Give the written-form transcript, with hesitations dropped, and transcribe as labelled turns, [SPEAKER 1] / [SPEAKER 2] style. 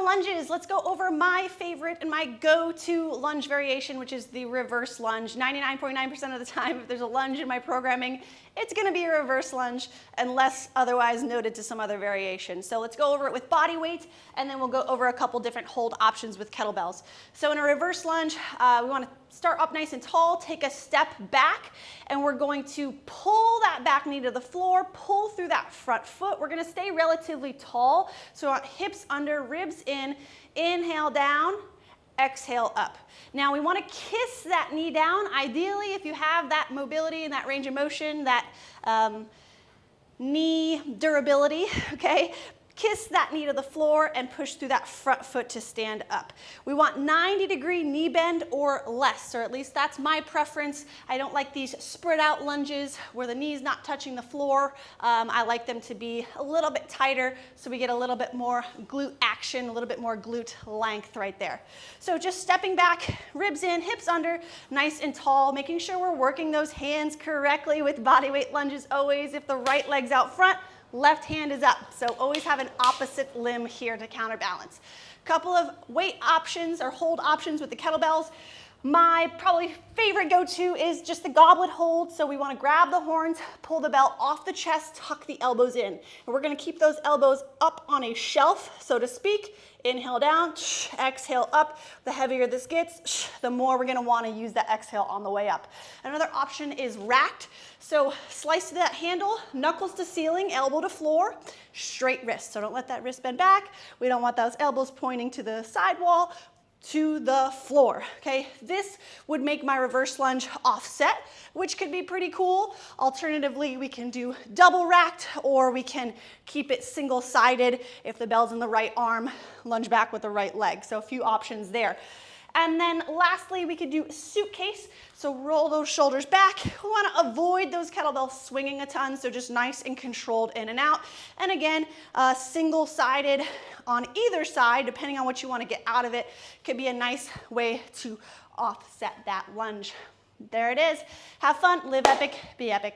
[SPEAKER 1] Kettlebell lunges. Let's go over my favorite and my go-to lunge variation, which is the reverse lunge. 99.9% of the time, if there's a lunge in my programming, it's gonna be a reverse lunge unless otherwise noted to some other variation. So let's go over it with body weight, and then we'll go over a couple different hold options with kettlebells. So in a reverse lunge, we wanna start up nice and tall, take a step back, and we're going to pull that back knee to the floor, pull through that front foot. We're gonna stay relatively tall, so we want hips under, ribs in, inhale down, exhale up. Now we want to kiss that knee down. Ideally, if you have that mobility and that range of motion, that knee durability, okay? Kiss that knee to the floor and push through that front foot to stand up. We want 90-degree knee bend or less, or at least that's my preference. I don't like these spread out lunges where the knee's not touching the floor. I like them to be a little bit tighter so we get a little bit more glute action, a little bit more glute length right there. So just stepping back, ribs in, hips under, nice and tall, making sure we're working those hands correctly with body weight lunges always. If the right leg's out front, left hand is up, so always have an opposite limb here to counterbalance. Couple of weight options or hold options with the kettlebells. My probably favorite go-to is just the goblet hold. So we want to grab the horns, pull the belt off the chest, tuck the elbows in. And we're going to keep those elbows up on a shelf, so to speak. Inhale down, exhale up. The heavier this gets, the more we're going to want to use that exhale on the way up. Another option is racked. So slice to that handle, knuckles to ceiling, elbow to floor, straight wrist. So don't let that wrist bend back. We don't want those elbows pointing to the sidewall, to the floor, okay? This would make my reverse lunge offset, which could be pretty cool. Alternatively, we can do double racked, or we can keep it single-sided if the bell's in the right arm, lunge back with the right leg. So a few options there. And then lastly, we could do suitcase. So roll those shoulders back. We want to avoid those kettlebells swinging a ton, so just nice and controlled in and out. And again, single-sided on either side, depending on what you want to get out of it, could be a nice way to offset that lunge. There it is. Have fun, live epic, be epic.